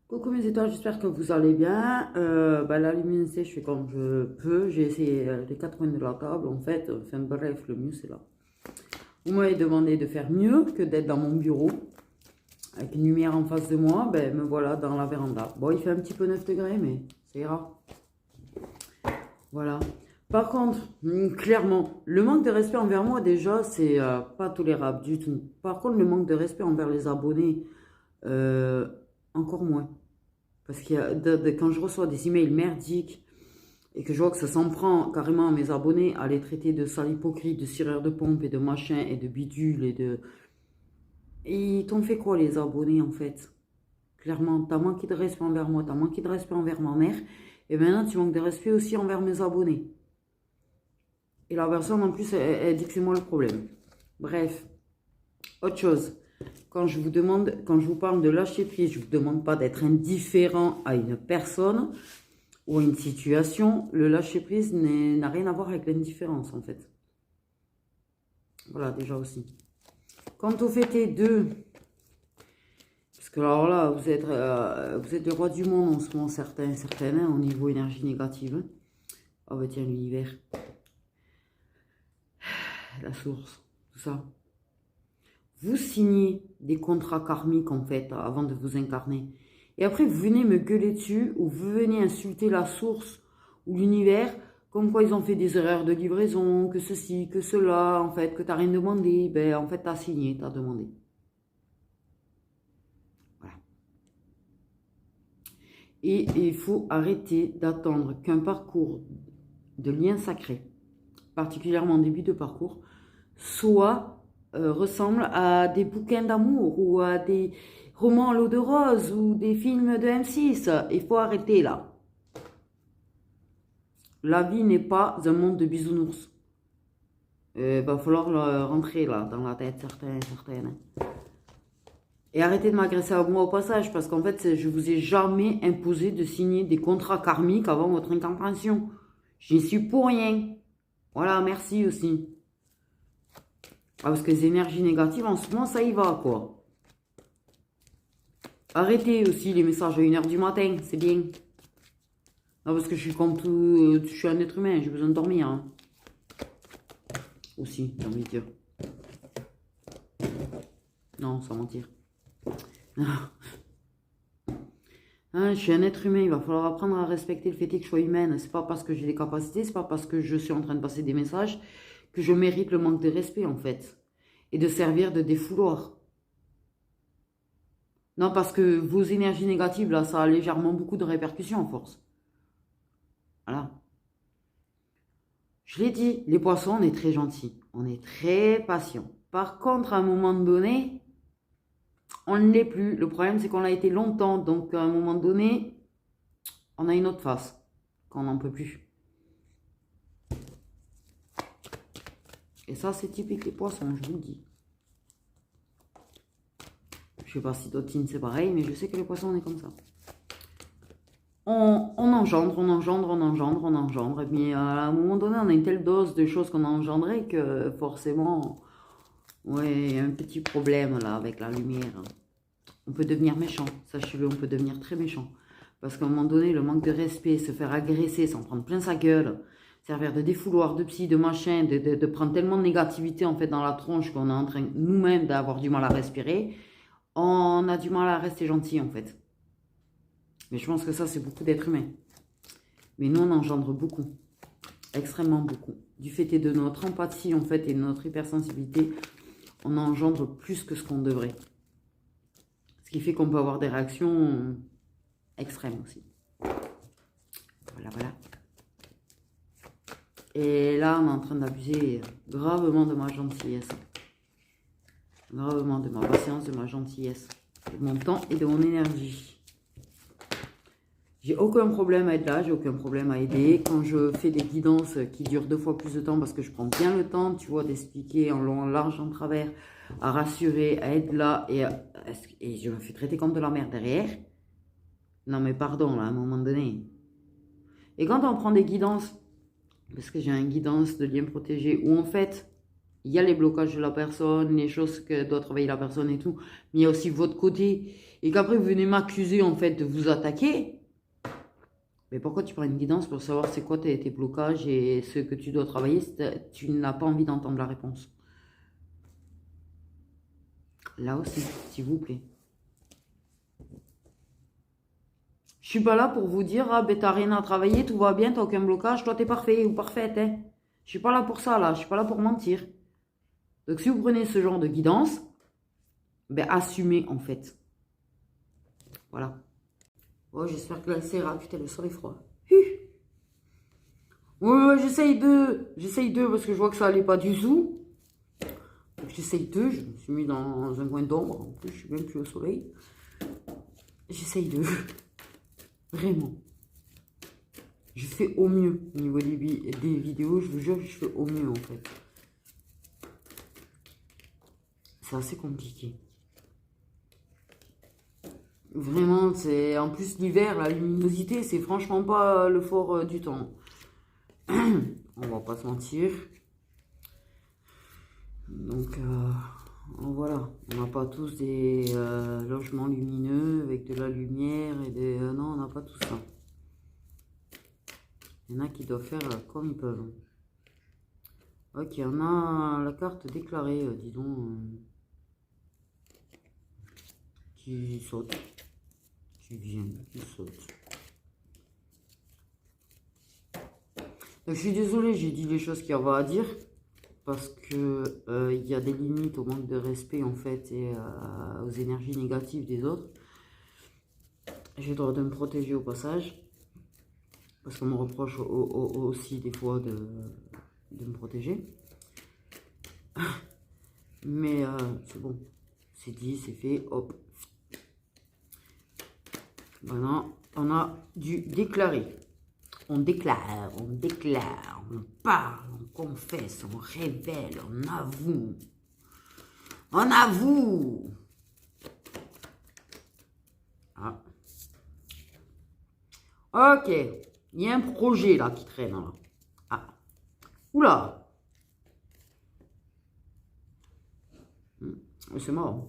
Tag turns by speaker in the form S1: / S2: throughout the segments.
S1: Coucou mes étoiles, j'espère que vous allez bien. La luminosité, je fais comme je peux. J'ai essayé les quatre coins de la table. En fait, enfin bref, le mieux c'est là. Vous m'avez demandé de faire mieux que d'être dans mon bureau avec une lumière en face de moi. Ben, me voilà dans la véranda. Bon, il fait un petit peu 9 degrés, mais ça ira. Voilà. Par contre, clairement, le manque de respect envers moi, déjà, c'est pas tolérable du tout. Par contre, le manque de respect envers les abonnés, euh, encore moins. Parce que quand je reçois des emails merdiques et que je vois que ça s'en prend carrément à mes abonnés à les traiter de sales hypocrites, de cireurs de pompe et de machin et de bidule et de... Et ils t'ont fait quoi les abonnés en fait? Clairement, t'as manqué de respect envers moi, t'as manqué de respect envers ma mère et maintenant tu manques de respect aussi envers mes abonnés. Et la personne en plus, elle dit que c'est moi le problème. Bref, autre chose. Quand je vous demande, quand je vous parle de lâcher prise, je ne vous demande pas d'être indifférent à une personne ou à une situation. Le lâcher prise n'a rien à voir avec l'indifférence en fait. Voilà déjà aussi. Quant au fait de, parce que alors là, vous êtes le roi du monde en ce moment, certaines, hein, au niveau énergie négative. Hein. Oh bah tiens, l'univers, la source, tout ça. Vous signez des contrats karmiques en fait avant de vous incarner. Et après vous venez me gueuler dessus ou vous venez insulter la source ou l'univers comme quoi ils ont fait des erreurs de livraison, que ceci, que cela, en fait, que t'as rien demandé. Ben en fait t'as signé, t'as demandé. Voilà. Et il faut arrêter d'attendre qu'un parcours de lien sacré, particulièrement en début de parcours, ressemble à des bouquins d'amour ou à des romans à l'eau de rose ou des films de M6. Il faut arrêter là. La vie n'est pas un monde de bisounours. Il va falloir rentrer là dans la tête certaines. Et arrêtez de m'agresser à moi au passage parce qu'en fait je vous ai jamais imposé de signer des contrats karmiques avant votre incarnation. J'y suis pour rien. Voilà, merci aussi. Ah, parce que les énergies négatives, en ce moment, ça y va, quoi. Arrêtez aussi les messages à 1h du matin, c'est bien. Non, parce que je suis comme tout... je suis un être humain, j'ai besoin de dormir. Hein. Aussi, j'ai envie de dire. Non, sans mentir. Hein, je suis un être humain, il va falloir apprendre à respecter le fait que je sois humaine. C'est pas parce que j'ai des capacités, c'est pas parce que je suis en train de passer des messages que je mérite le manque de respect, en fait. Et de servir de défouloir. Non, parce que vos énergies négatives, là, ça a légèrement beaucoup de répercussions, en force. Voilà. Je l'ai dit, les poissons, on est très gentils. On est très patient. Par contre, à un moment donné, on ne l'est plus. Le problème, c'est qu'on l'a été longtemps. Donc, à un moment donné, on a une autre face. Quand on n'en peut plus. Et ça, c'est typique les poissons, je vous le dis. Je sais pas si d'autres signes c'est pareil, mais je sais que les poissons, on est comme ça. On engendre. Et puis à un moment donné, on a une telle dose de choses qu'on a engendrées que forcément, ouais, il y a un petit problème là avec la lumière. On peut devenir méchant, sachez-le, on peut devenir très méchant. Parce qu'à un moment donné, le manque de respect, se faire agresser, s'en prendre plein sa gueule, servir de défouloir, de psy, de machin, de prendre tellement de négativité en fait dans la tronche qu'on est en train nous-mêmes d'avoir du mal à respirer, on a du mal à rester gentil en fait. Mais je pense que ça, c'est beaucoup d'êtres humains. Mais nous, on engendre beaucoup. Extrêmement beaucoup. Du fait de notre empathie, en fait, et de notre hypersensibilité, on engendre plus que ce qu'on devrait. Ce qui fait qu'on peut avoir des réactions extrêmes aussi. Voilà, voilà. Et là, on est en train d'abuser gravement de ma gentillesse. Gravement de ma patience, de ma gentillesse. De mon temps et de mon énergie. J'ai aucun problème à être là, j'ai aucun problème à aider. Quand je fais des guidances qui durent 2 fois plus de temps, parce que je prends bien le temps, tu vois, d'expliquer en long, en large, en travers, à rassurer, à être là, et je me fais traiter comme de la merde derrière. Non mais pardon, là, à un moment donné. Et quand on prend des guidances, parce que j'ai une guidance de lien protégé, où en fait, il y a les blocages de la personne, les choses que doit travailler la personne et tout, mais il y a aussi votre côté. et qu'après vous venez m'accuser en fait de vous attaquer, mais pourquoi tu prends une guidance pour savoir c'est quoi tes blocages et ce que tu dois travailler si tu n'as pas envie d'entendre la réponse? Là aussi, s'il vous plaît. Je suis pas là pour vous dire, ah ben t'as rien à travailler, tout va bien, t'as aucun blocage, toi t'es parfait ou parfaite. Hein. Je suis pas là pour ça là, je suis pas là pour mentir. Donc si vous prenez ce genre de guidance, ben assumez en fait. Voilà. Oh, j'espère que là c'est rare, putain le sol est froid. Ouais, j'essaye de, parce que je vois que ça allait pas du tout. J'essaye de, je me suis mis dans un coin d'ombre, en plus je suis même plus au soleil. J'essaye de, vraiment. Je fais au mieux au niveau des vidéos, je vous jure, je fais au mieux en fait. C'est assez compliqué. Vraiment, c'est en plus l'hiver, la luminosité, c'est franchement pas le fort du temps. On va pas se mentir. Donc voilà, on n'a pas tous des logements lumineux avec de la lumière et des... non, on n'a pas tout ça. Il y en a qui doivent faire comme ils peuvent. Ok, on a la carte déclarée, dis donc, qui saute, qui vient, qui saute. Donc, je suis désolée, j'ai dit les choses qu'il y avait à dire, parce que il y a des limites au manque de respect, en fait, et aux énergies négatives des autres. J'ai le droit de me protéger au passage, parce qu'on me reproche aussi des fois de me protéger. Mais c'est bon, c'est dit, c'est fait, hop. Maintenant, on a dû déclarer. On déclare, on parle, on confesse, on révèle, on avoue. On avoue. Ah. Ok, il y a un projet là qui traîne là. Ah. Oula. C'est mort.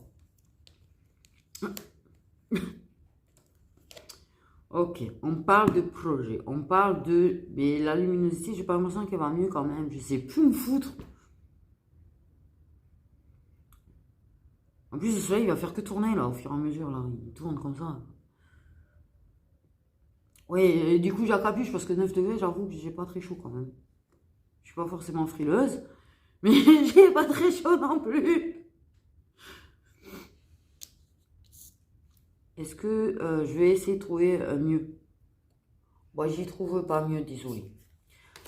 S1: Ok, on parle de projet, on parle de... Mais la luminosité, j'ai pas l'impression qu'elle va mieux quand même. Je sais plus me foutre. En plus, le soleil, il va faire que tourner là, au fur et à mesure. Là. Il tourne comme ça. Oui, du coup, j'accapuche parce que 9 degrés, j'avoue que j'ai pas très chaud quand même. Je suis pas forcément frileuse, mais j'ai pas très chaud non plus. Est-ce que je vais essayer de trouver mieux? Moi, j'y trouve pas mieux, désolé.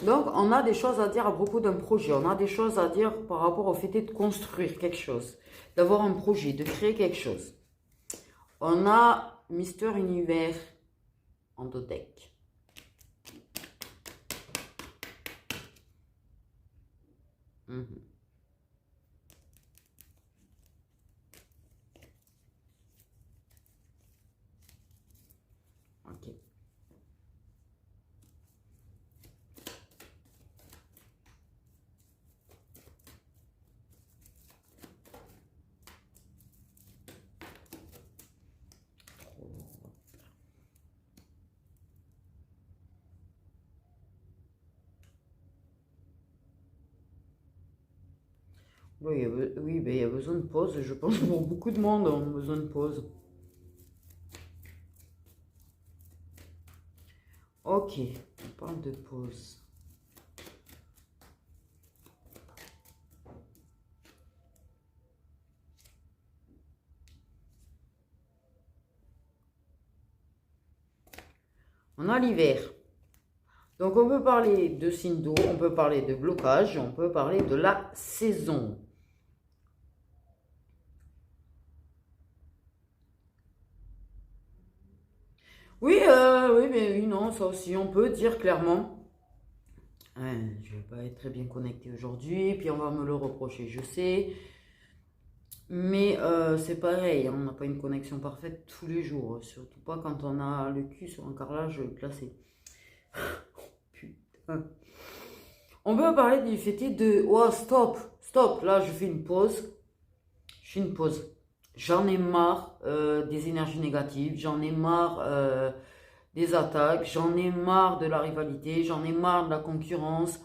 S1: Donc, on a des choses à dire à propos d'un projet. On a des choses à dire par rapport au fait de construire quelque chose. D'avoir un projet, de créer quelque chose. On a Mister Univers en deux decks. Ok. Oui, il y a besoin de pause. Je pense que pour beaucoup de monde, on a besoin de pause. Ok, on parle de pause. On a l'hiver. Donc, on peut parler de signe d'eau, on peut parler de blocage, on peut parler de la saison. Oui, oui, mais oui, non, ça aussi, on peut dire clairement. Je vais pas être très bien connecté aujourd'hui, puis on va me le reprocher, je sais. Mais c'est pareil, hein, on n'a pas une connexion parfaite tous les jours, surtout pas quand on a le cul sur un carrelage glacé. Putain. On peut parler du fait de... Oh, stop, stop, là je fais une pause. Je fais une pause. J'en ai marre des énergies négatives, j'en ai marre des attaques, j'en ai marre de la rivalité, j'en ai marre de la concurrence.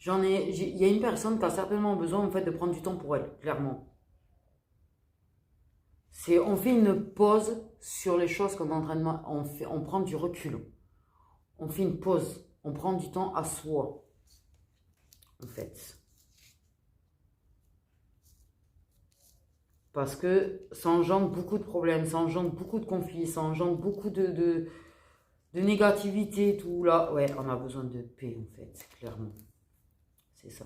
S1: Il y a une personne qui a certainement besoin en fait de prendre du temps pour elle, clairement. On fait une pause sur les choses qu'on est en train de, on prend du recul. On fait une pause, on prend du temps à soi, en fait. Parce que ça engendre beaucoup de problèmes, ça engendre beaucoup de conflits, ça engendre beaucoup de négativité, tout là. Ouais, on a besoin de paix, en fait, clairement. C'est ça.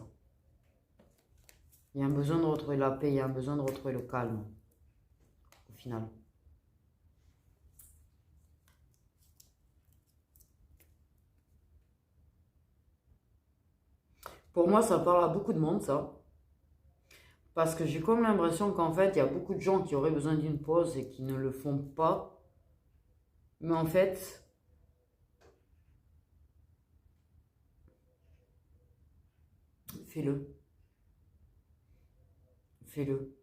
S1: Il y a un besoin de retrouver la paix, il y a un besoin de retrouver le calme, au final. Pour moi, ça parle à beaucoup de monde, ça. Parce que j'ai comme l'impression qu'en fait, il y a beaucoup de gens qui auraient besoin d'une pause et qui ne le font pas. Mais en fait, fais-le. Fais-le.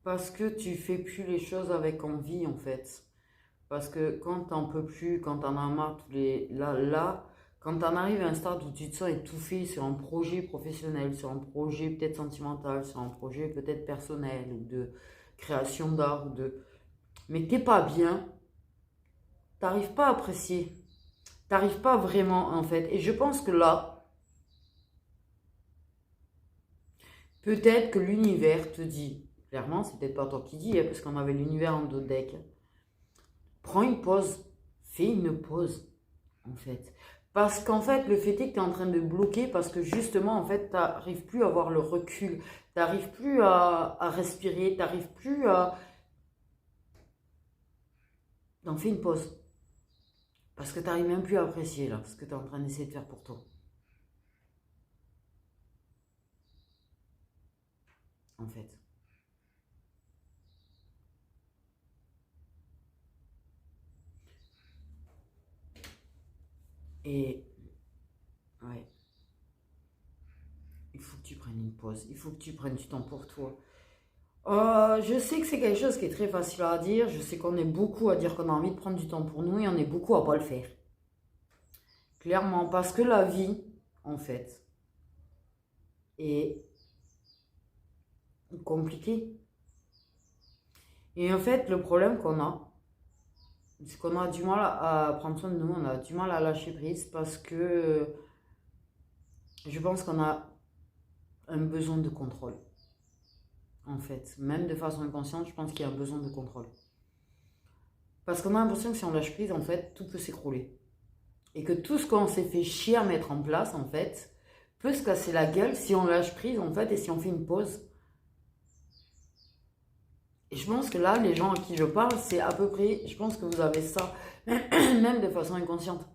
S1: Parce que tu fais plus les choses avec envie, en fait. Parce que quand t'en peux plus, quand t'en as marre, quand t'en arrives à un stade où tu te sens étouffé sur un projet professionnel, sur un projet peut-être sentimental, sur un projet peut-être personnel ou de création d'art, mais t'es pas bien, t'arrives pas à apprécier, t'arrives pas vraiment en fait. Et je pense que là, peut-être que l'univers te dit, clairement, c'est peut-être pas toi qui dis, hein, parce qu'on avait l'univers en dos de deck. Prends une pause, fais une pause, en fait. Parce qu'en fait, le fait est que tu es en train de bloquer parce que justement, en fait, tu n'arrives plus à avoir le recul, tu n'arrives plus à respirer, tu n'arrives plus à... Donc, fais une pause. Parce que tu n'arrives même plus à apprécier, là, ce que tu es en train d'essayer de faire pour toi, en fait. Et, ouais, il faut que tu prennes une pause, il faut que tu prennes du temps pour toi. Je sais que c'est quelque chose qui est très facile à dire. Je sais qu'on est beaucoup à dire qu'on a envie de prendre du temps pour nous et on est beaucoup à pas le faire. Clairement, parce que la vie, en fait, est compliquée. Et en fait, le problème qu'on a, c'est qu'on a du mal à prendre soin de nous, on a du mal à lâcher prise parce que je pense qu'on a un besoin de contrôle. En fait, même de façon inconsciente, je pense qu'il y a un besoin de contrôle. Parce qu'on a l'impression que si on lâche prise, en fait, tout peut s'écrouler. Et que tout ce qu'on s'est fait chier à mettre en place, en fait, peut se casser la gueule si on lâche prise, en fait, et si on fait une pause. Et je pense que là, les gens à qui je parle, c'est à peu près, je pense que vous avez ça, même de façon inconsciente.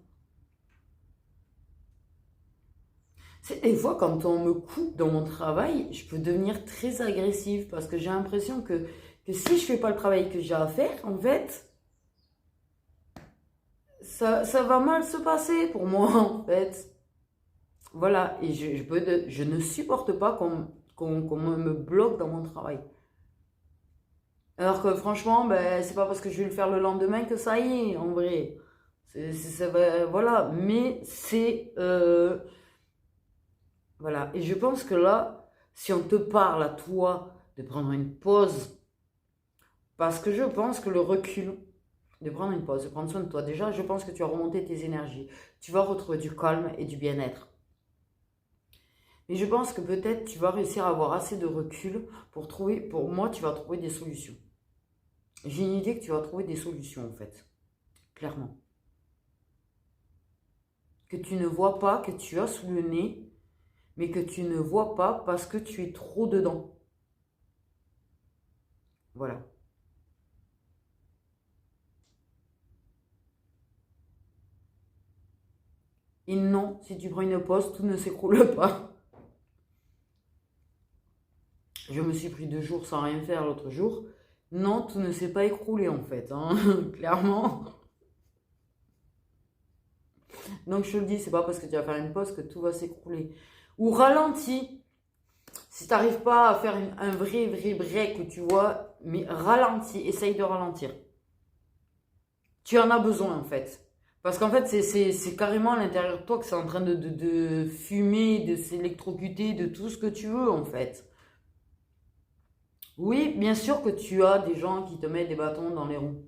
S1: C'est des fois, quand on me coupe dans mon travail, je peux devenir très agressive parce que j'ai l'impression que si je fais pas le travail que j'ai à faire, en fait, ça va mal se passer pour moi, en fait. Voilà, et je ne supporte pas qu'on me bloque dans mon travail. Alors que franchement, ben, c'est pas parce que je vais le faire le lendemain que ça y est, en vrai. Voilà, mais voilà, et je pense que là, si on te parle à toi de prendre une pause, parce que je pense que le recul, de prendre une pause, de prendre soin de toi, déjà, je pense que tu as remonté tes énergies. Tu vas retrouver du calme et du bien-être. Mais je pense que peut-être tu vas réussir à avoir assez de recul pour trouver, pour moi, tu vas trouver des solutions. J'ai une idée que tu vas trouver des solutions, en fait. Clairement. Que tu ne vois pas, que tu as sous le nez, mais que tu ne vois pas parce que tu es trop dedans. Voilà. Et non, si tu prends une pause, tout ne s'écroule pas. Je me suis pris 2 jours sans rien faire l'autre jour. Non, tout ne s'est pas écroulé en fait, hein, clairement. Donc je te le dis, c'est pas parce que tu vas faire une pause que tout va s'écrouler. Ou ralenti. Si tu n'arrives pas à faire un vrai break, tu vois, mais ralentis, essaye de ralentir. Tu en as besoin en fait. Parce qu'en fait, c'est carrément à l'intérieur de toi que c'est en train de fumer, de s'électrocuter, de tout ce que tu veux en fait. Oui, bien sûr que tu as des gens qui te mettent des bâtons dans les roues.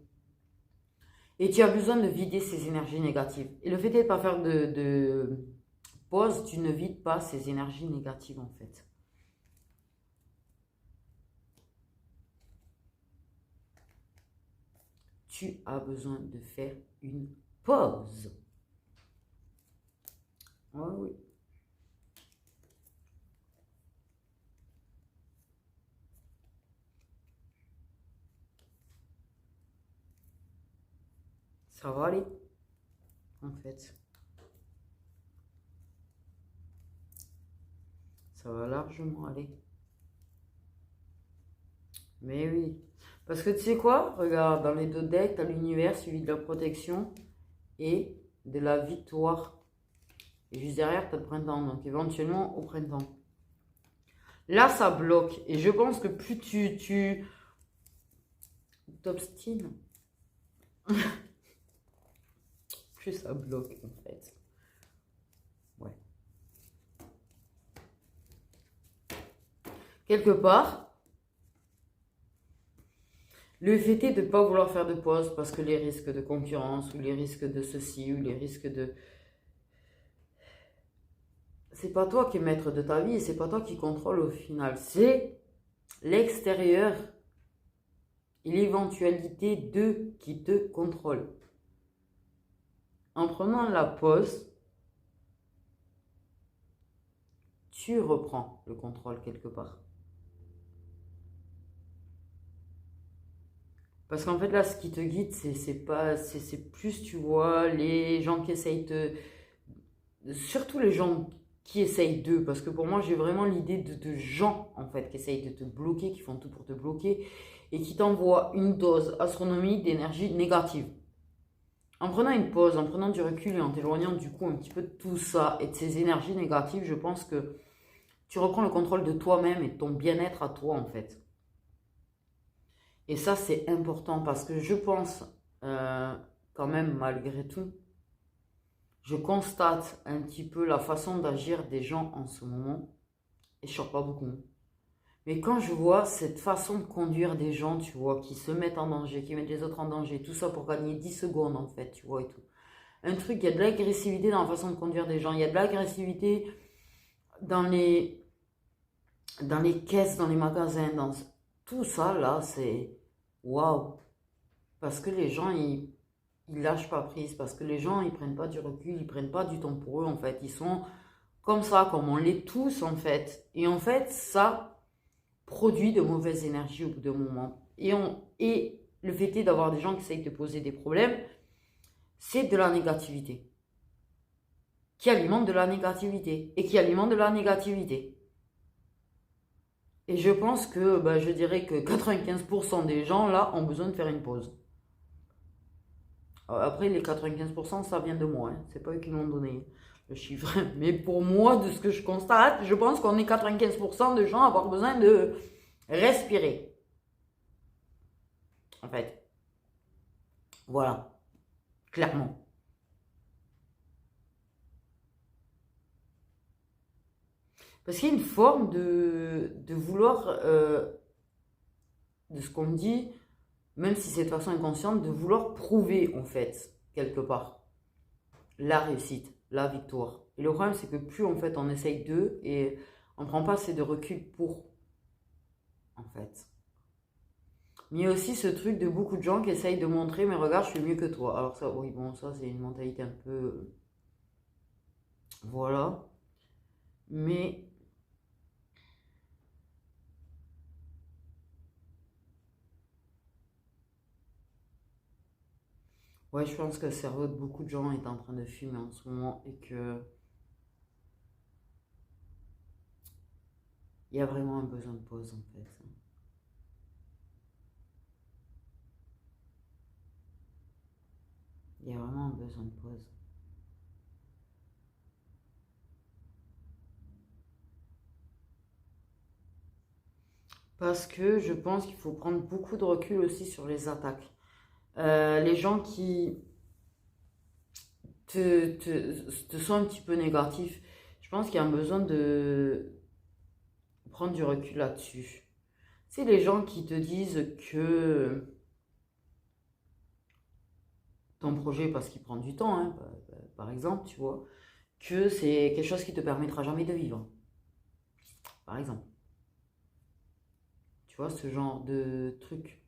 S1: Et tu as besoin de vider ces énergies négatives. Et le fait de ne pas faire de pause, tu ne vides pas ces énergies négatives en fait. Tu as besoin de faire une pause. Ouais, oui. Ça va aller, en fait. Ça va largement aller. Mais oui. Parce que tu sais quoi? Regarde, dans les deux decks, tu as l'univers suivi de la protection et de la victoire. Et juste derrière, tu as le printemps. Donc éventuellement au printemps. Là, ça bloque. Et je pense que plus tu t'obstines, plus ça bloque en fait. Ouais. Quelque part, le fait est de ne pas vouloir faire de pause parce que les risques de concurrence ou les risques de ceci ou les risques de... C'est pas toi qui es maître de ta vie et c'est pas toi qui contrôle au final. C'est l'extérieur et l'éventualité de qui te contrôle. En prenant la pause, tu reprends le contrôle quelque part. Parce qu'en fait là, ce qui te guide, c'est plus, tu vois, les gens qui essayent surtout les gens qui essayent d'eux, parce que pour moi, j'ai vraiment l'idée de gens, en fait, qui essayent de te bloquer, qui font tout pour te bloquer, et qui t'envoient une dose astronomique d'énergie négative. En prenant une pause, en prenant du recul et en t'éloignant du coup un petit peu de tout ça et de ces énergies négatives, je pense que tu reprends le contrôle de toi-même et de ton bien-être à toi, en fait. Et ça, c'est important parce que je pense, quand même, malgré tout, je constate un petit peu la façon d'agir des gens en ce moment, et je ne sors pas beaucoup. Mais quand je vois cette façon de conduire des gens, tu vois, qui se mettent en danger, qui mettent les autres en danger, tout ça pour gagner 10 secondes en fait, tu vois, et tout. Un truc, il y a de l'agressivité dans la façon de conduire des gens, il y a de l'agressivité dans dans les caisses, dans les magasins, dans tout ça là, c'est waouh. Parce que les gens, ils lâchent pas prise, parce que les gens, ils prennent pas du recul, ils prennent pas du temps pour eux en fait, ils sont comme ça, comme on l'est tous en fait. Et en fait, ça produit de mauvaises énergies au bout d'un moment. Et le fait est d'avoir des gens qui essayent de poser des problèmes, c'est de la négativité. Qui alimente de la négativité. Et qui alimente de la négativité. Et je pense que, je dirais que 95% des gens là ont besoin de faire une pause. Après, les 95%, ça vient de moi. Hein. C'est pas eux qui m'ont donné le chiffre. Mais pour moi, de ce que je constate, je pense qu'on est 95% de gens à avoir besoin de respirer. En fait. Voilà. Clairement. Parce qu'il y a une forme de vouloir, de ce qu'on me dit, même si c'est de façon inconsciente, de vouloir prouver, en fait, quelque part, la réussite, la victoire. Et le problème, c'est que plus, en fait, on essaye d'eux et on ne prend pas assez de recul pour, en fait. Mais il y a aussi ce truc de beaucoup de gens qui essayent de montrer, mais regarde, je suis mieux que toi. Alors ça, oui, bon, ça, c'est une mentalité un peu... Voilà. Mais ouais, je pense que le cerveau de beaucoup de gens est en train de fumer en ce moment et que il y a vraiment un besoin de pause en fait. Il y a vraiment un besoin de pause. Parce que je pense qu'il faut prendre beaucoup de recul aussi sur les attaques. Les gens qui te sont un petit peu négatifs, je pense qu'il y a un besoin de prendre du recul là-dessus. C'est les gens qui te disent que ton projet, parce qu'il prend du temps, hein, par exemple, tu vois, que c'est quelque chose qui te permettra jamais de vivre, par exemple. Tu vois, ce genre de truc.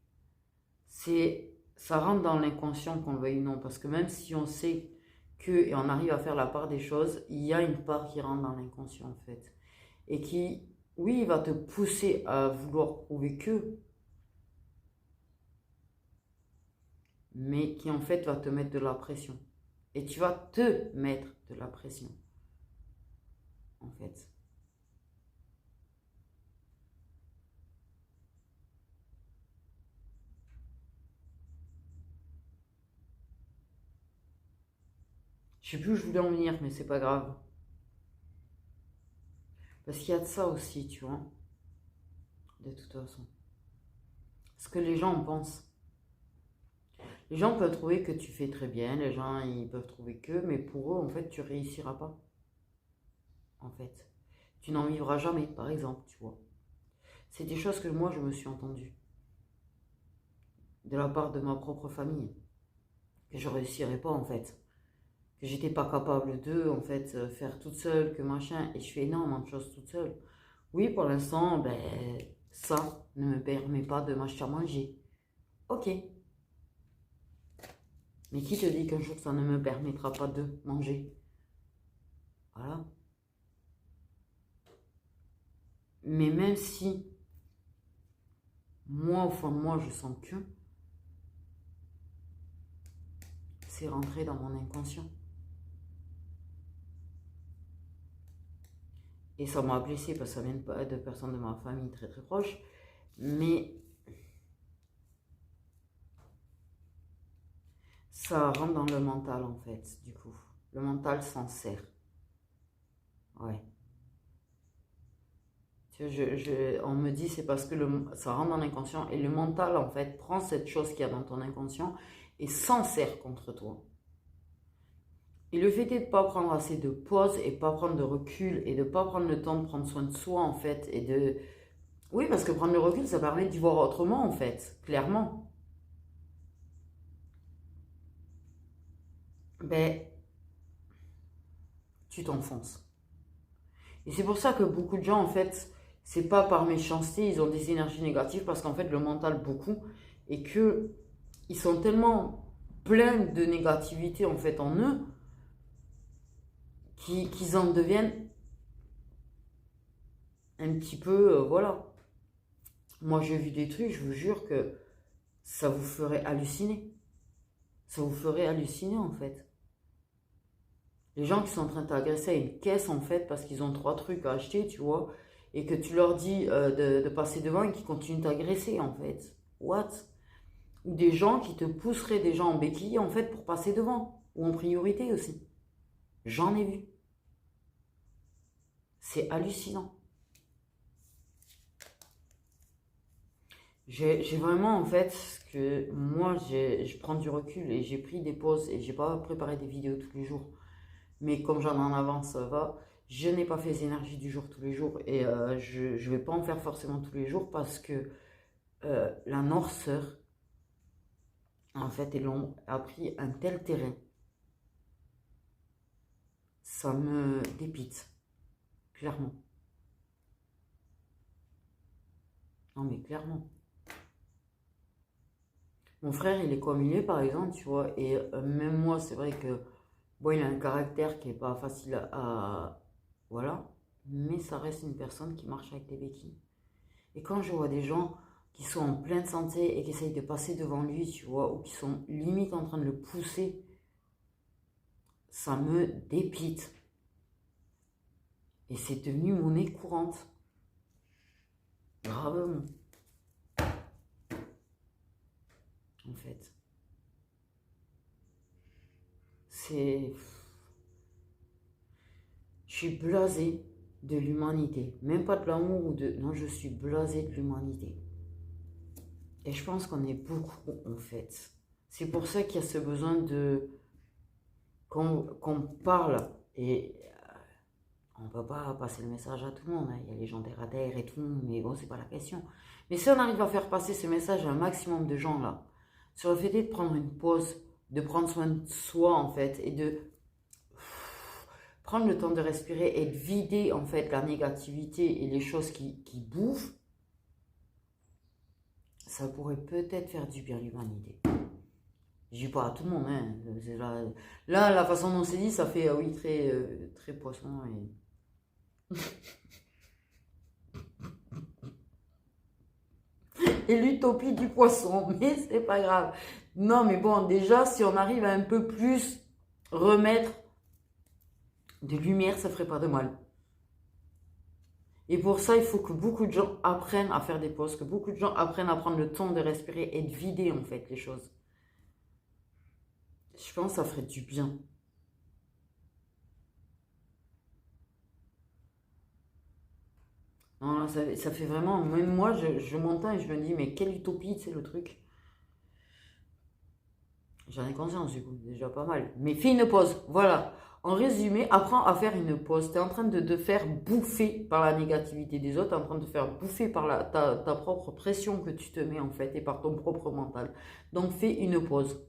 S1: Ça rentre dans l'inconscient qu'on le veuille ou non, parce que même si on sait que, et on arrive à faire la part des choses, il y a une part qui rentre dans l'inconscient, en fait. Et qui, oui, va te pousser à vouloir prouver que, mais qui, en fait, va te mettre de la pression. Et tu vas te mettre de la pression, en fait. Je sais plus où je voulais en venir, mais c'est pas grave. Parce qu'il y a de ça aussi, tu vois, de toute façon. Ce que les gens en pensent. Les gens peuvent trouver que tu fais très bien, les gens ils peuvent trouver que, mais pour eux, en fait, tu réussiras pas. En fait, tu n'en vivras jamais, par exemple, tu vois. C'est des choses que moi, je me suis entendue de la part de ma propre famille, que je réussirais pas, en fait. Que j'étais pas capable de, en fait, faire toute seule, que machin, et je fais énormément de choses toute seule. Oui, pour l'instant, ben, ça ne me permet pas de m'acheter à manger. Ok, mais qui te dit qu'un jour ça ne me permettra pas de manger? Voilà. Mais même si moi, au fond de moi, je sens que c'est rentré dans mon inconscient. Et ça m'a blessé parce que ça vient pas de personnes de ma famille très très proches. Mais ça rentre dans le mental en fait, du coup. Le mental s'en sert. Ouais. Tu vois, on me dit c'est parce que ça rentre dans l'inconscient et le mental en fait prend cette chose qu'il y a dans ton inconscient et s'en sert contre toi. Et le fait de ne pas prendre assez de pause et pas prendre de recul et de ne pas prendre le temps de prendre soin de soi en fait et de... Oui, parce que prendre le recul, ça permet d'y voir autrement en fait, clairement. Ben, tu t'enfonces. Et c'est pour ça que beaucoup de gens en fait, c'est pas par méchanceté, ils ont des énergies négatives parce qu'en fait le mental beaucoup et que ils sont tellement pleins de négativité en fait en eux qu'ils en deviennent un petit peu, voilà. Moi j'ai vu des trucs, je vous jure que ça vous ferait halluciner. Ça vous ferait halluciner en fait. Les gens qui sont en train de t'agresser à une caisse en fait parce qu'ils ont trois trucs à acheter, tu vois, et que tu leur dis de passer devant et qu'ils continuent de t'agresser en fait. What? Ou des gens qui te pousseraient des gens en béquille en fait pour passer devant, ou en priorité aussi. J'en ai vu. C'est hallucinant. J'ai vraiment en fait que moi je prends du recul et j'ai pris des pauses et j'ai pas préparé des vidéos tous les jours. Mais comme j'en ai en avance, ça va. Je n'ai pas fait les énergies du jour tous les jours et je ne vais pas en faire forcément tous les jours parce que la noirceur, en fait, et l'ombre a pris un tel terrain. Ça me dépite, clairement. Non, mais clairement. Mon frère, il est comme il est, par exemple, tu vois, et même moi, c'est vrai que, bon, il a un caractère qui est pas facile voilà, mais ça reste une personne qui marche avec des béquilles. Et quand je vois des gens qui sont en pleine santé et qui essayent de passer devant lui, tu vois, ou qui sont limite en train de le pousser, ça me dépite. Et c'est devenu monnaie courante. Gravement, en fait. C'est... Je suis blasée. de l'humanité. Même pas de l'amour ou de... Non, je suis blasée de l'humanité. Et je pense qu'on est beaucoup, en fait. C'est pour ça qu'il y a ce besoin de... qu'on parle. Et on ne peut pas passer le message à tout le monde, hein. Il y a les gens terre à terre et tout, mais bon, c'est pas la question. Mais si on arrive à faire passer ce message à un maximum de gens, là, sur le fait de prendre une pause, de prendre soin de soi, en fait, et de prendre le temps de respirer et de vider, en fait, la négativité et les choses qui bouffent, ça pourrait peut-être faire du bien à l'humanité. Je dis pas à tout le monde, hein. Là, la façon dont c'est dit, ça fait, oui, très, très poisson. Et l'utopie du poisson, mais c'est pas grave. Non, mais bon, déjà, si on arrive à un peu plus remettre de lumière, ça ferait pas de mal. Et pour ça, il faut que beaucoup de gens apprennent à faire des pauses, que beaucoup de gens apprennent à prendre le temps de respirer et de vider, en fait, les choses. Je pense que ça ferait du bien. Non, ça fait vraiment... Même moi, je m'entends et je me dis, mais quelle utopie, c'est le truc. J'en ai conscience, du coup, déjà pas mal. Mais fais une pause, voilà. En résumé, apprends à faire une pause. Tu es en train de te faire bouffer par la négativité des autres, tu es en train de te faire bouffer par ta propre pression que tu te mets, en fait, et par ton propre mental. Donc, fais une pause.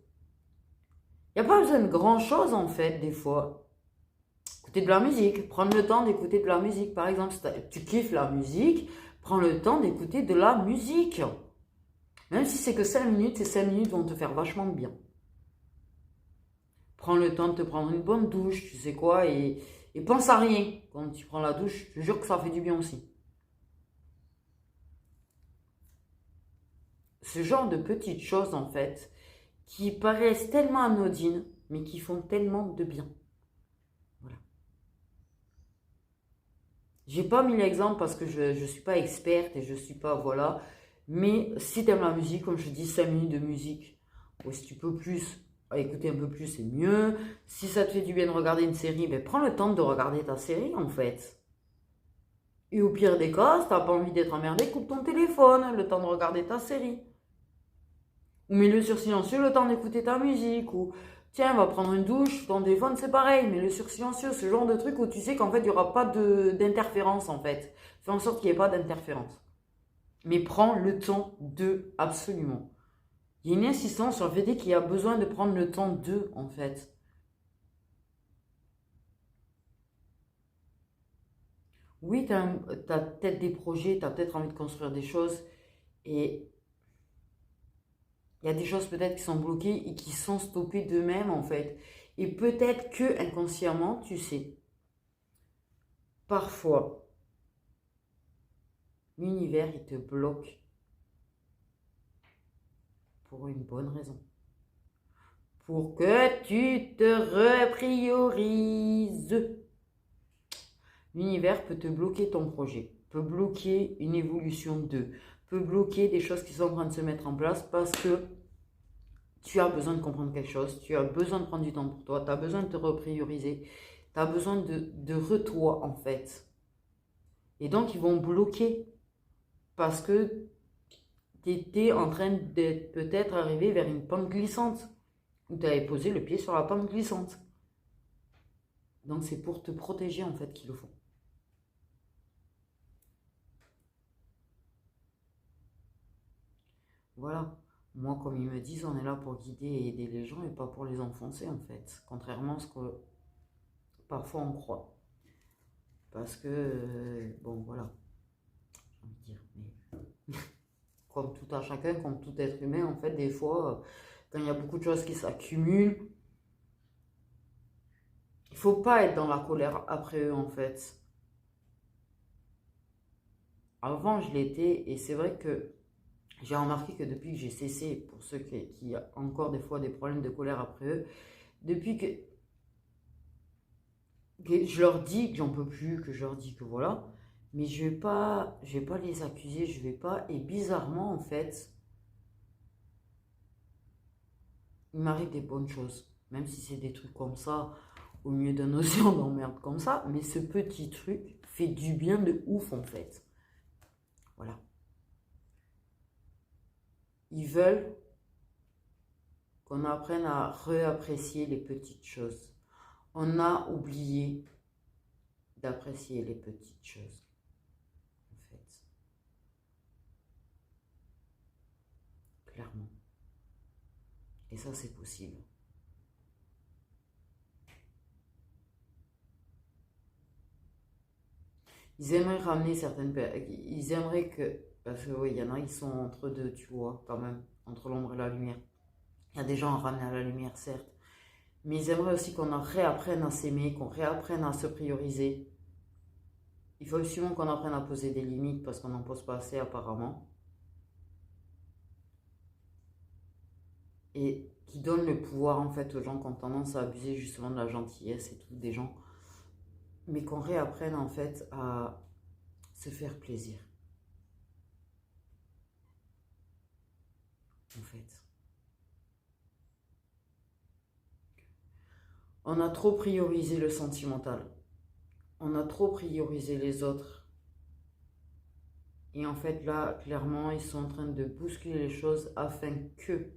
S1: Il n'y a pas besoin de grand-chose, en fait, des fois. Écouter de la musique, prendre le temps d'écouter de la musique. Par exemple, si tu kiffes la musique, prends le temps d'écouter de la musique. Même si c'est que 5 minutes, ces 5 minutes vont te faire vachement de bien. Prends le temps de te prendre une bonne douche, tu sais quoi, et pense à rien. Quand tu prends la douche, je te jure que ça fait du bien aussi. Ce genre de petites choses, en fait, qui paraissent tellement anodines, mais qui font tellement de bien. Voilà. J'ai pas mis l'exemple parce que je suis pas experte et je suis pas, voilà. Mais si tu aimes la musique, comme je dis, 5 minutes de musique, ou si tu peux plus, écouter un peu plus, c'est mieux. Si ça te fait du bien de regarder une série, ben prends le temps de regarder ta série, en fait. Et au pire des cas, si t'as pas envie d'être emmerdé, coupe ton téléphone, le temps de regarder ta série. Ou mets-le sur silencieux, le temps d'écouter ta musique. Ou tiens, va prendre une douche, ton téléphone c'est pareil, mets-le sur silencieux. Ce genre de truc où tu sais qu'en fait, il n'y aura pas d'interférence en fait. Fais en sorte qu'il n'y ait pas d'interférence. Mais prends le temps de, absolument. Il y a une insistance sur le fait qu'il y a besoin de prendre le temps de, en fait. Oui, tu as peut-être des projets, tu as peut-être envie de construire des choses. Et il y a des choses peut-être qui sont bloquées et qui sont stoppées d'eux-mêmes, en fait. Et peut-être que inconsciemment, tu sais, parfois, l'univers, il te bloque pour une bonne raison. Pour que tu te repriorises. L'univers peut te bloquer ton projet, peut bloquer une évolution d'eux, peut bloquer des choses qui sont en train de se mettre en place parce que tu as besoin de comprendre quelque chose, tu as besoin de prendre du temps pour toi, tu as besoin de te reprioriser, tu as besoin de retoi en fait. Et donc ils vont bloquer parce que tu étais en train d'être peut-être arrivé vers une pente glissante où tu avais posé le pied sur la pente glissante. Donc c'est pour te protéger en fait qu'ils le font. Voilà. Moi, comme ils me disent, on est là pour guider et aider les gens et pas pour les enfoncer, en fait. Contrairement à ce que parfois on croit. Parce que, bon, voilà. J'ai envie de dire, mais comme tout à chacun, comme tout être humain, en fait, des fois, quand il y a beaucoup de choses qui s'accumulent, il faut pas être dans la colère après eux, en fait. Avant, je l'étais et c'est vrai que j'ai remarqué que depuis que j'ai cessé, pour ceux qui ont encore des fois des problèmes de colère après eux, depuis que je leur dis que j'en peux plus, que je leur dis que voilà, mais je vais pas les accuser, je vais pas, et bizarrement en fait, il m'arrive des bonnes choses, même si c'est des trucs comme ça, au milieu d'un océan d'emmerde comme ça, mais ce petit truc fait du bien de ouf en fait. Voilà. Ils veulent qu'on apprenne à réapprécier les petites choses. On a oublié d'apprécier les petites choses, en fait. Clairement. Et ça, c'est possible. Ils aimeraient ramener certaines personnes. Ils aimeraient que. Parce que oui, il y en a, ils sont entre deux, tu vois, quand même. Entre l'ombre et la lumière. Il y a des gens à ramener à la lumière, certes. Mais ils aimeraient aussi qu'on réapprenne à s'aimer, qu'on réapprenne à se prioriser. Il faut absolument qu'on apprenne à poser des limites parce qu'on n'en pose pas assez apparemment. Et qui donne le pouvoir en fait aux gens qui ont tendance à abuser justement de la gentillesse et tout, des gens. Mais qu'on réapprenne en fait à se faire plaisir. En fait. On a trop priorisé le sentimental. On a trop priorisé les autres. Et en fait, là, clairement, ils sont en train de bousculer les choses afin que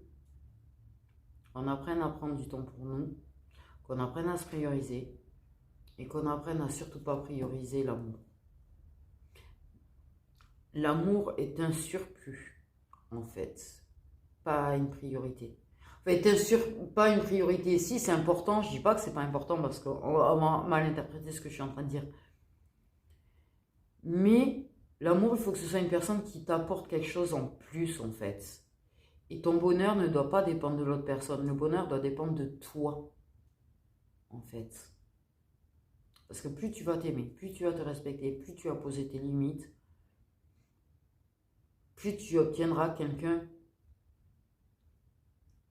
S1: on apprenne à prendre du temps pour nous, qu'on apprenne à se prioriser et qu'on apprenne à surtout pas prioriser l'amour. L'amour est un surplus, en fait, pas une priorité. En fait, pas une priorité. Si, c'est important, je dis pas que c'est pas important parce qu'on va mal interpréter ce que je suis en train de dire. Mais l'amour, il faut que ce soit une personne qui t'apporte quelque chose en plus, en fait. Et ton bonheur ne doit pas dépendre de l'autre personne. Le bonheur doit dépendre de toi, en fait. Parce que plus tu vas t'aimer, plus tu vas te respecter, plus tu vas poser tes limites, plus tu obtiendras quelqu'un,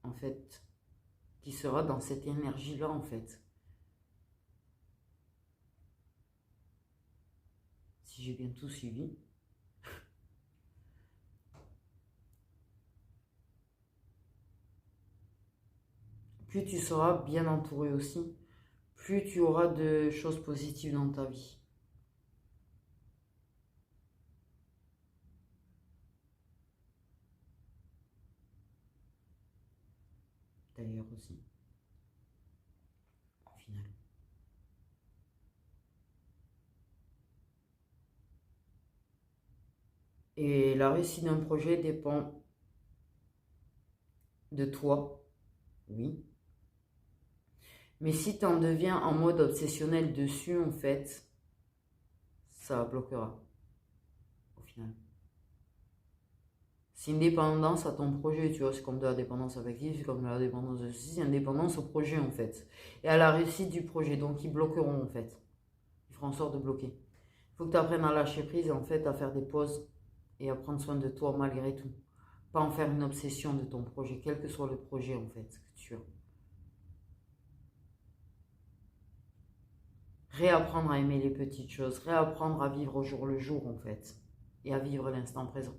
S1: en fait, qui sera dans cette énergie-là, en fait. Si j'ai bien tout suivi. Plus tu seras bien entouré aussi, plus tu auras de choses positives dans ta vie. D'ailleurs aussi, au final. Et la réussite d'un projet dépend de toi, oui. Mais si tu en deviens en mode obsessionnel dessus, en fait, ça bloquera, au final. C'est une dépendance à ton projet, tu vois, c'est comme de la dépendance affective, c'est comme de la dépendance de ceci, c'est une dépendance au projet, en fait. Et à la réussite du projet, donc ils bloqueront, en fait. Ils feront en sorte de bloquer. Il faut que tu apprennes à lâcher prise et en fait à faire des pauses et à prendre soin de toi malgré tout. Pas en faire une obsession de ton projet, quel que soit le projet, en fait, que tu as. Réapprendre à aimer les petites choses, réapprendre à vivre au jour le jour en fait, et à vivre l'instant présent.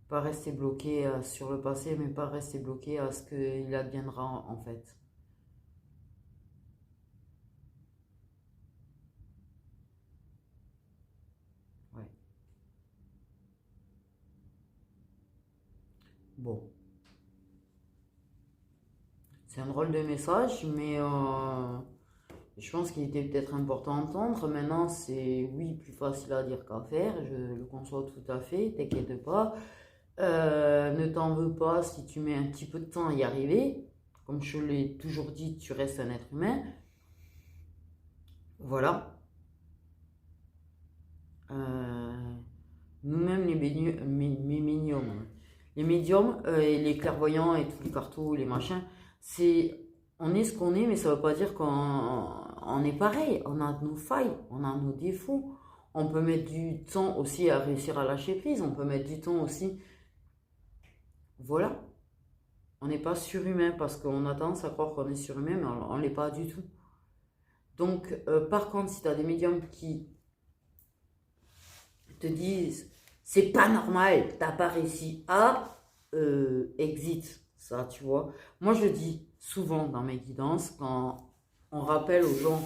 S1: Pas rester bloqué sur le passé, mais pas rester bloqué à ce qu'il adviendra en fait. Ouais. Bon. C'est un drôle de message, mais je pense qu'il était peut-être important à entendre. Maintenant, c'est oui, plus facile à dire qu'à faire. Je le conçois tout à fait, t'inquiète pas. Ne t'en veux pas si tu mets un petit peu de temps à y arriver. Comme je l'ai toujours dit, tu restes un être humain. Voilà. Nous-mêmes, les médiums et les clairvoyants et tous les cartos, les machins, on est ce qu'on est, mais ça ne veut pas dire qu'on est pareil. On a nos failles, on a nos défauts. On peut mettre du temps aussi à réussir à lâcher prise. On peut mettre du temps aussi. Voilà. On n'est pas surhumain parce qu'on a tendance à croire qu'on est surhumain, mais on ne l'est pas du tout. Donc, par contre, si tu as des médiums qui te disent c'est pas normal, t'as pas réussi à exit, ça, tu vois. Moi, je dis souvent dans mes guidances, quand on rappelle aux gens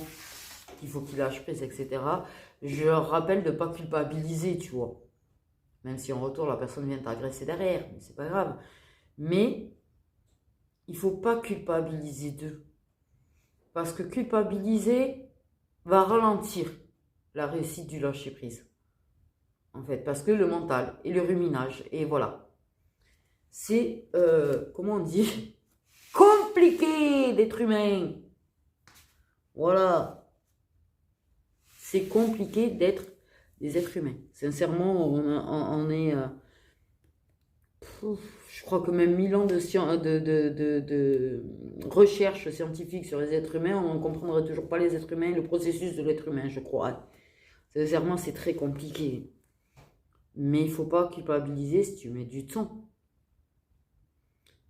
S1: qu'il faut qu'ils lâchent prise, etc., je leur rappelle de ne pas culpabiliser, tu vois. Même si en retour, la personne vient t'agresser derrière, mais c'est pas grave. Mais il ne faut pas culpabiliser d'eux. Parce que culpabiliser va ralentir la réussite du lâcher-prise. En fait, parce que le mental et le ruminage, et voilà. C'est, comment on dit, compliqué d'être humain. Voilà. C'est compliqué d'être des êtres humains. Sincèrement, on est... je crois que même 1000 ans de recherche scientifique sur les êtres humains, on ne comprendrait toujours pas les êtres humains, le processus de l'être humain, je crois. Sincèrement, c'est très compliqué. Mais il ne faut pas culpabiliser si tu mets du temps.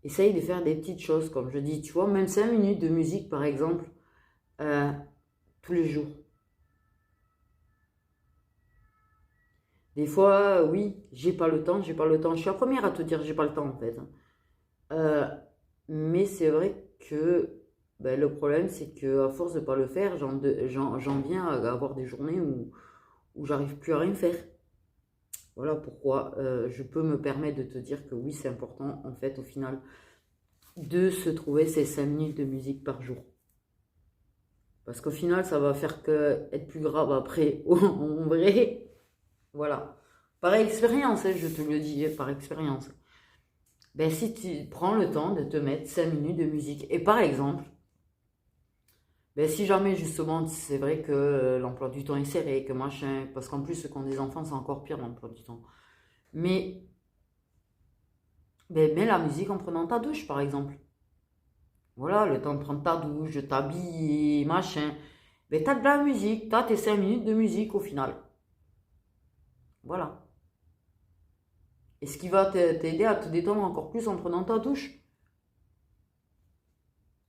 S1: Essaye de faire des petites choses, comme je dis, tu vois, même 5 minutes de musique, par exemple, tous les jours. Des fois, oui, j'ai pas le temps. Je suis la première à te dire j'ai pas le temps, en fait. Mais c'est vrai que ben, le problème, c'est que à force de pas le faire, j'en viens à avoir des journées où j'arrive plus à rien faire. Voilà pourquoi je peux me permettre de te dire que oui, c'est important, en fait, au final, de se trouver ces 5 minutes de musique par jour. Parce qu'au final, ça va faire être plus grave après, en vrai. Voilà. Par expérience, je te le dis, par expérience. Ben, si tu prends le temps de te mettre 5 minutes de musique, et par exemple, ben, si jamais justement, c'est vrai que l'emploi du temps est serré, que machin, parce qu'en plus, ceux qui ont des enfants, c'est encore pire l'emploi du temps. Mais, ben, mets la musique en prenant ta douche, par exemple. Voilà, le temps de prendre ta douche, de t'habiller, machin. Ben, t'as de la musique, t'as tes 5 minutes de musique au final. Voilà. Et ce qui va t'aider à te détendre encore plus en prenant ta douche.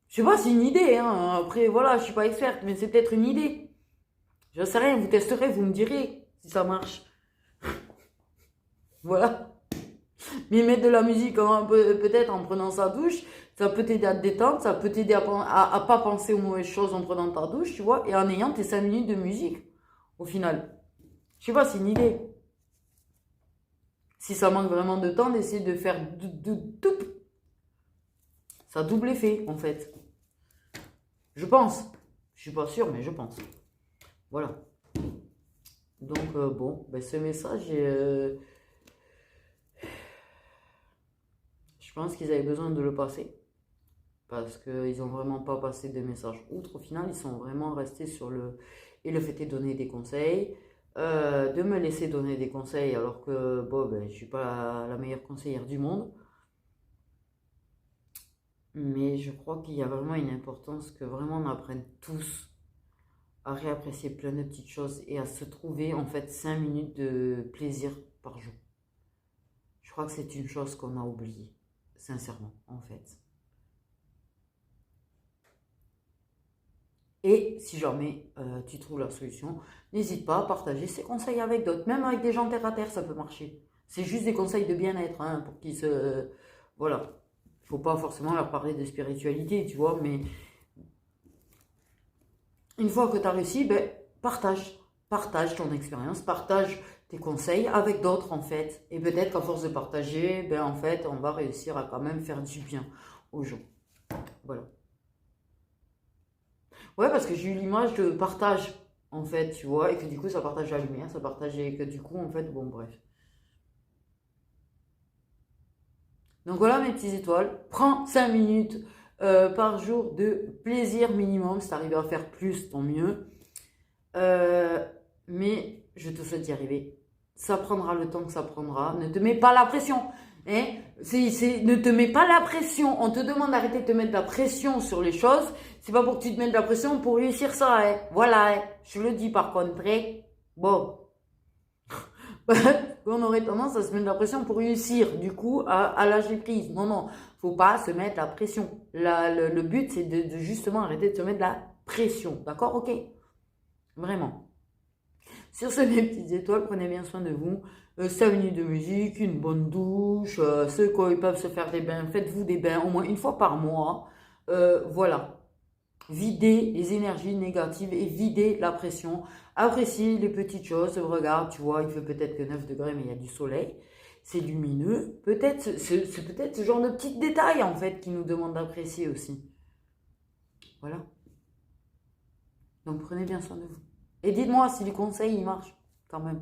S1: Je sais pas, c'est une idée, hein. Après, voilà, je suis pas experte, mais c'est peut-être une idée. Je sais rien, vous testerez, vous me direz si ça marche. Voilà. Mais mettre de la musique peut-être en prenant sa douche, ça peut t'aider à te détendre, ça peut t'aider à pas penser aux mauvaises choses en prenant ta douche, tu vois, et en ayant tes 5 minutes de musique, au final. Je sais pas, c'est une idée. Si ça manque vraiment de temps, d'essayer de faire tout. Ça double effet, en fait. Je pense. Je suis pas sûre, mais je pense. Voilà. Donc, bon, ben, ce message, je pense qu'ils avaient besoin de le passer. Parce qu'ils n'ont vraiment pas passé de message outre. Au final, ils sont vraiment restés sur le... Et le fait est de donner des conseils. De me laisser donner des conseils alors que, bon, ben, je ne suis pas la meilleure conseillère du monde. Mais je crois qu'il y a vraiment une importance que vraiment on apprenne tous à réapprécier plein de petites choses et à se trouver en fait 5 minutes de plaisir par jour. Je crois que c'est une chose qu'on a oubliée, sincèrement, en fait. Et si jamais tu trouves la solution, n'hésite pas à partager ces conseils avec d'autres, même avec des gens terre à terre, ça peut marcher. C'est juste des conseils de bien-être, hein, pour qu'ils se... Voilà. Il ne faut pas forcément leur parler de spiritualité, tu vois, mais une fois que tu as réussi, ben, partage. Partage ton expérience, partage tes conseils avec d'autres, en fait. Et peut-être qu'à force de partager, ben, en fait, on va réussir à quand même faire du bien aux gens. Voilà. Ouais, parce que j'ai eu l'image de partage, en fait, tu vois, et que du coup, ça partage la lumière, ça partage, et que du coup, en fait, bon, bref. Donc voilà, mes petites étoiles. Prends 5 minutes par jour de plaisir minimum. Si tu arrives à faire plus, tant mieux. Mais je te souhaite d'y arriver. Ça prendra le temps que ça prendra. Ne te mets pas la pression. Hein? Ne te mets pas la pression. On te demande d'arrêter de te mettre de la pression sur les choses. C'est pas pour que tu te mettes de la pression pour réussir ça. Hein? Voilà. Hein? Je le dis par contre. Bon. On aurait tendance à se mettre de la pression pour réussir. Du coup, à lâcher prise. Non, non. Faut pas se mettre la pression. Le but, c'est de justement arrêter de se mettre de la pression. D'accord? Ok. Vraiment. Sur ce, mes petites étoiles, prenez bien soin de vous. 5 minutes de musique, une bonne douche. Ceux qui peuvent se faire des bains, faites-vous des bains au moins une fois par mois. Voilà. Vider les énergies négatives et vider la pression. Apprécie les petites choses. Regarde, tu vois, il fait peut-être que 9 degrés, mais il y a du soleil. C'est lumineux. Peut-être, c'est peut-être ce genre de petits détails, en fait, qui nous demandent d'apprécier aussi. Voilà. Donc, prenez bien soin de vous. Et dites-moi si les conseils, ils marchent, quand même.